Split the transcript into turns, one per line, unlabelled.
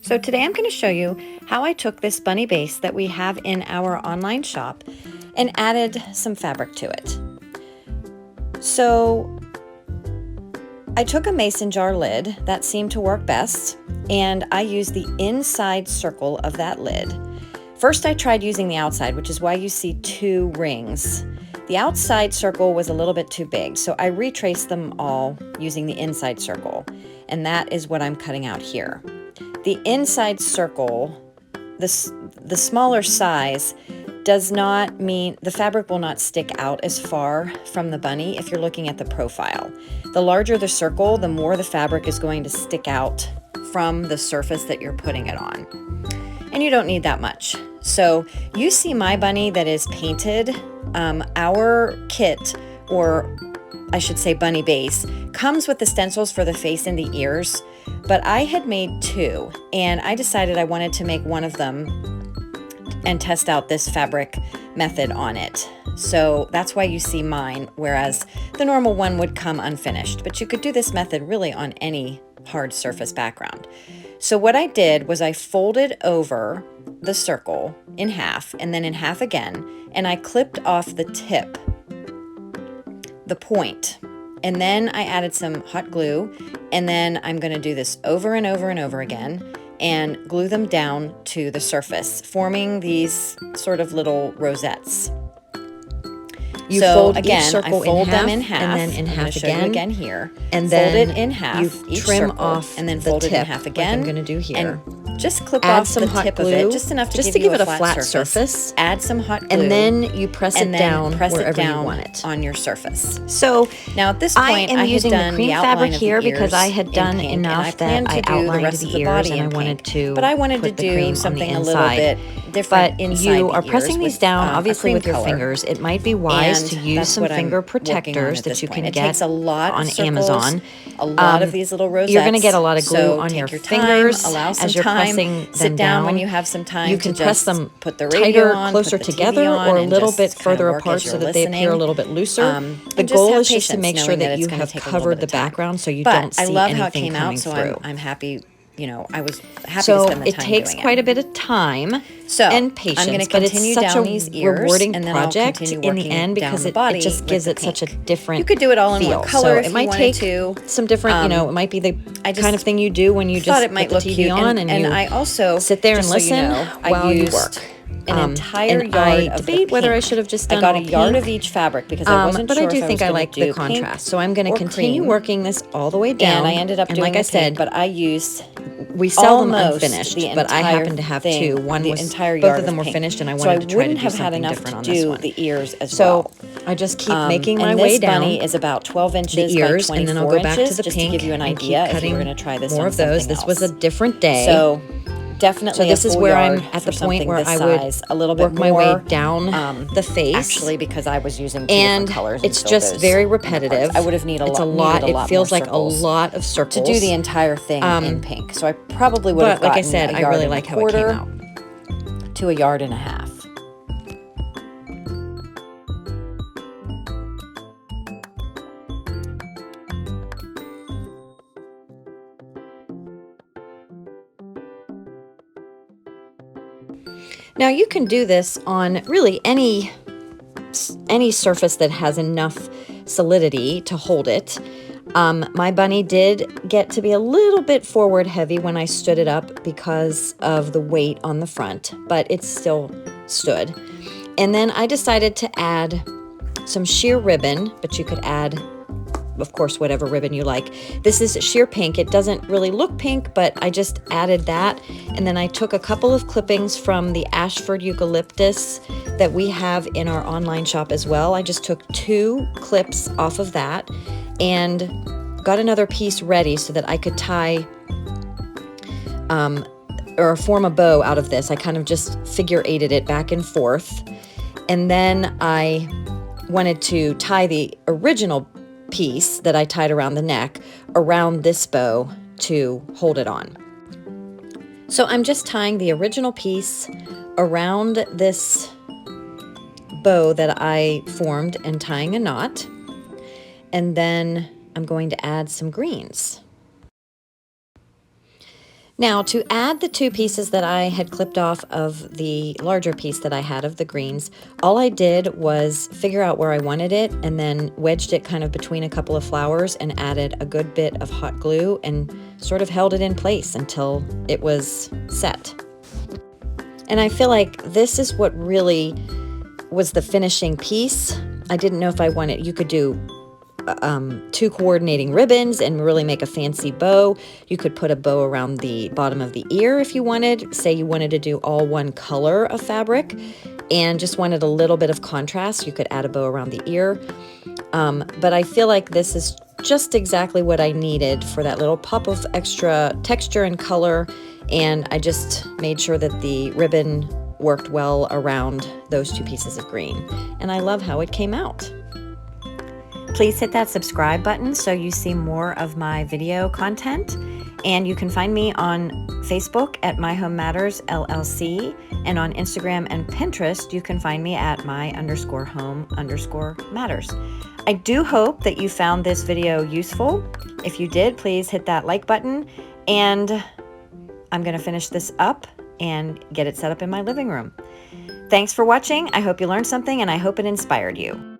So today I'm going to show you how I took this bunny base that we have in our online shop and added some fabric to it. So I took a mason jar lid that seemed to work best, and I used the inside circle of that lid. First I tried using the outside, which is why you see two rings. The outside circle was a little bit too big, so I retraced them all using the inside circle, and that is what I'm cutting out here. The inside circle, the smaller size, does not mean the fabric will not stick out as far from the bunny if you're looking at the profile. The larger the circle, the more the fabric is going to stick out from the surface that you're putting it on. And you don't need that much. So you see my bunny that is painted. Our kit, or I should say bunny base, comes with the stencils for the face and the ears, but I had made two, and I decided I wanted to make one of them and test out this fabric method on it. So that's why you see mine, whereas the normal one would come unfinished. But you could do this method really on any hard surface background. So what I did was I folded over the circle in half and then in half again, and I clipped off the tip, the point. And then I added some hot glue, and then I'm going to do this over and over and over again and glue them down to the forming these sort of little rosettes.
You
so
fold
again,
each circle
I fold
in
them
half,
in half,
and then in half
again here,
and
fold
then
it in half,
you
each
trim
circle,
off
and then
the
fold it in
tip,
half again.
like I'm going to do here.
And just clip
Add
off
some
the
hot
tip
glue,
of it, just enough to give
it
a
a flat surface.
Add some hot glue,
and then you press it down wherever you want it
on your surface.
So
now at this point,
I am using the cream fabric here because I had done
pink,
enough that I outlined the ears, and I wanted to put the cream
something
on the
a little bit
inside.
different.
But you are pressing these down, obviously with your fingers. It might be wise to use some finger protectors that you can get on Amazon.
A lot of these little rosettes.
You're going to get a lot of glue on your fingers
as
you're pressing them
sit
down.
When you have some time,
you can press them
put the radio
tighter,
on,
closer
put the
together,
TV on,
or a little
and
bit
just
further
work
apart
as
so
you're
that they appear a little bit looser. The goal is just to make sure that you have covered the background so you don't see anything coming through.
I'm happy. You know, I was happy
so
to spend the time
it takes quite a bit of time and patience,
I'm going to
but it's
continue
such
down
a
these ears,
rewarding
and then
project
I'll continue
in the end because it just gives it such a different
You could do it all in
feel.
one color
so
if
it might
you wanted
take
to.
some different, you know, it might be the kind of thing you do when you just
it might
put the
look
TV
cute.
on and you
I also
sit there and listen while you work.
An entire
and
yard
I
of
debate
the
whether I
pink.
should have just done
I got
all
a yard
pink.
of each fabric because I wasn't
but
sure
I do
if
think
I
I
was
like
gonna
the
do pink
contrast. So I'm going to
or
continue
cream.
working this all the way down.
And I ended up doing
like I said,
but I used
we sell them
almost
unfinished,
the
but I
entire
happen to have
thing,
two. One
the
was
entire
both
yard
of them were
pink.
finished, and I
So
wanted to try to
wouldn't
do
have had
something
enough
different
to
on this
do
one.
the ears as
So
well.
I just keep making my
and
way
this
down.
bunny is about 12 inches
The ears,
by 24
and then I'll go back
inches,
to the
just
pink
to give you an
and
idea
keep
if you were
cutting
going to try this
more
on
of those.
something
This was a
else.
different day.
So definitely
So this
a
is
full
where
yard
I'm at
for
the point where
this
I would
size, a little bit
work my way
more,
down the face.
Actually, because I was using two
and
different colors.
it's just very repetitive.
I would have needed a
it's
lot.
a lot. It feels like a lot of circles
to do the entire thing in pink. So I probably would have
But like I
gotten
said,
a
I
yard
really
and
like
a
how it came
quarter
out.
to a yard and a half.
Now you can do this on really any surface that has enough solidity to hold it. My bunny did get to be a little bit forward heavy when I stood it up because of the weight on the front, but it still stood. And then I decided to add some sheer ribbon, but you could add, of course, whatever ribbon you like. This is sheer pink. It doesn't really look pink, but I just added that. And then I took a couple of clippings from the Ashford eucalyptus that we have in our online shop as well. I just took 2 clips off of that and got another piece ready so that I could tie or form a bow out of this. I kind of just figure eighted it back and forth. And then I wanted to tie the original piece that I tied around the neck around this bow to hold it on. So I'm just tying the original piece around this bow that I formed and tying a knot. And then I'm going to add some greens. Now, to add the 2 pieces that I had clipped off of the larger piece that I had of the greens, all I did was figure out where I wanted it and then wedged it kind of between a couple of flowers and added a good bit of hot glue and sort of held it in place until it was set. And I feel like this is what really was the finishing piece. I didn't know if I wanted, you could do 2 coordinating ribbons and really make a fancy bow. You could put a bow around the bottom of the ear if you wanted. Say you wanted to do all one color of fabric and just wanted a little bit of contrast, you could add a bow around the ear. But I feel like this is just exactly what I needed for that little pop of extra texture and color, and I just made sure that the ribbon worked well around those 2 pieces of green, and I love how it came out. Please hit that subscribe button so you see more of my video content. And you can find me on Facebook at My Home Matters LLC. And on Instagram and Pinterest, you can find me at my_home_matters. I do hope that you found this video useful. If you did, please hit that like button. And I'm going to finish this up and get it set up in my living room. Thanks for watching. I hope you learned something and I hope it inspired you.